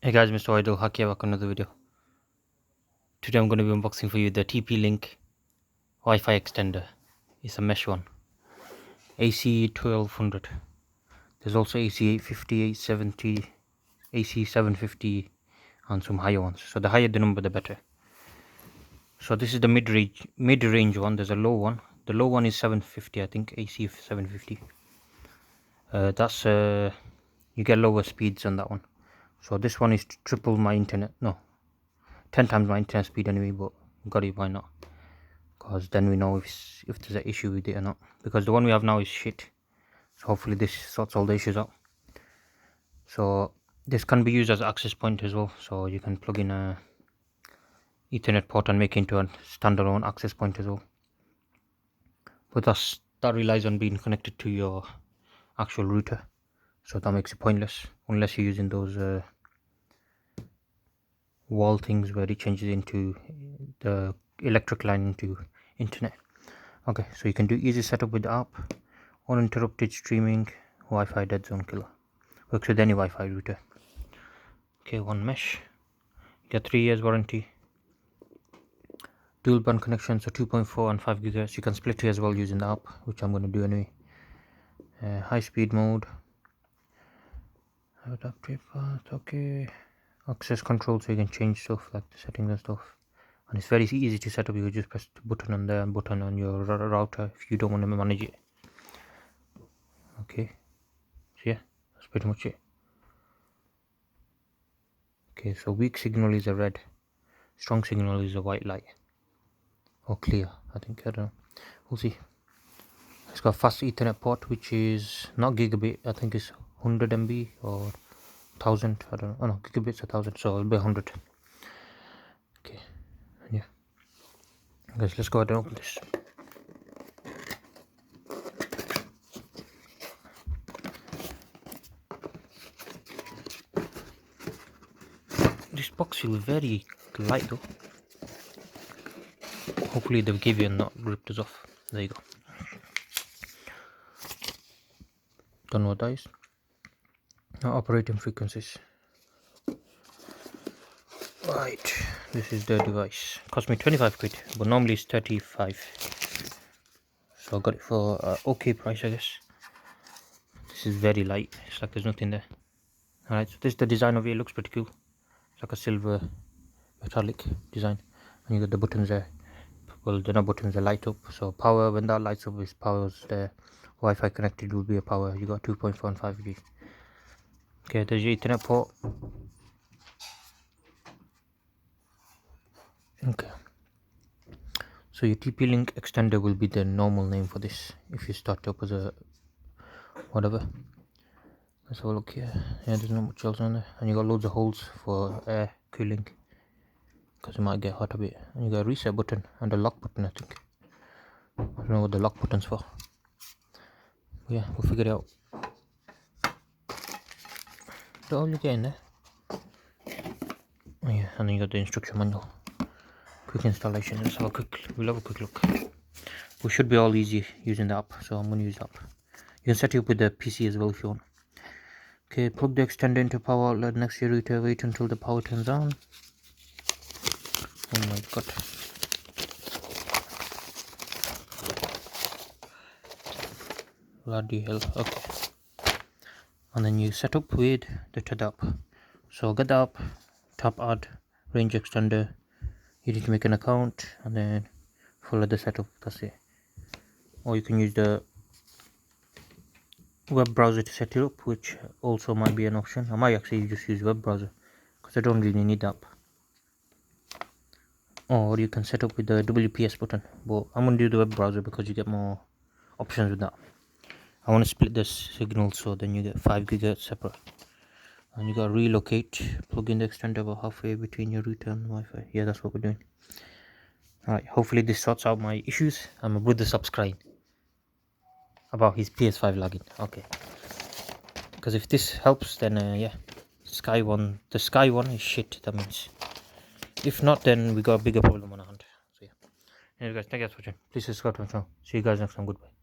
Hey guys, MrWaheedulHaque back on another video. Today I'm going to be unboxing for you the TP-Link Wi-Fi extender. It's a mesh one. AC1200. There's also AC850, 870, AC750 and some higher ones. So the higher the number the better. So this is the mid-range one. There's a low one. The low one is 750, I think, AC750. You get lower speeds on that one. So this one is triple my internet. No, 10 times my internet speed anyway, but got it, why not? Because then we know if there's an issue with it or not, because the one we have now is shit. So hopefully this sorts all the issues out. So this can be used as an access point as well, so you can plug in a Ethernet port and make it into a standalone access point as well, but that relies on being connected to your actual router, so that makes it pointless unless you're using those wall things where it changes into the electric line into internet. Okay, so you can do easy setup with the app, uninterrupted streaming, Wi-Fi dead zone killer, works with any Wi-Fi router. Okay, OneMesh, you get 3 years warranty, dual band connection, so 2.4 and 5 GHz. You can split it as well using the app, which I'm going to do anyway. High speed mode, adaptive path, okay, access control, so you can change stuff like the settings and stuff, and it's very easy to set up. You just press the button on there and button on your router if you don't want to manage it. Okay, so yeah, that's pretty much it. Okay, so weak signal is a red, strong signal is a white light, or clear, I think, I don't know, we'll see. It's got fast Ethernet port, which is not gigabit, I think it's 100 MB or 1000, I don't know. Oh no, gigabits 1000, so it'll be 100. Okay, yeah guys, let's go ahead and open this. This box feels very light though. Hopefully they've given you and not ripped us off. There you go. Don't know what that is. Operating frequencies. Right, this is the device. Cost me 25 quid, but normally it's 35. So I got it for okay price, I guess. This is very light. It's like there's nothing there. Alright, so this is the design of it. It looks pretty cool. It's like a silver metallic design, and you got the buttons there. Well, they're not buttons, they light up. So power, when that lights up, is powers the Wi-Fi connected will be a power. You got 2.45 G. Okay, there's your Ethernet port. Okay, so your TP-Link extender will be the normal name for this if you start up as a whatever. Let's have a look here. Yeah, there's not much else on there, and you got loads of holes for air cooling because it might get hot a bit. And you got a reset button and a lock button, I think. I don't know what the lock button's for. Yeah, we'll figure it out. That's all you get in there. Oh yeah, and then you got the instruction manual. Quick installation. We'll have a quick look. We should be all easy using the app, so I'm going to use the app. You can set it up with the PC as well if you want. Okay, plug the extender into power outlet next to your router. Wait until the power turns on. Oh my god. Bloody hell. Okay. And then you set up with the TED app. So get the app, tap add range extender. You need to make an account and then follow the setup. That's it. Or you can use the web browser to set it up, which also might be an option. I might actually just use web browser because I don't really need the app. Or you can set up with the WPS button, but I'm going to do the web browser because you get more options with that. I want to split the signal, so then you get 5 GHz separate. And you got to relocate, plug in the extender about halfway between your router and Wi-Fi. Yeah, that's what we're doing. Alright, hopefully this sorts out my issues. And my brother subscribe about his PS5 lagging. Okay, because if this helps, then yeah, the Sky one is shit, that means. If not, then we got a bigger problem on our hand. So yeah, anyway guys, thank you guys for watching. Please subscribe to my channel. See you guys next time. Goodbye.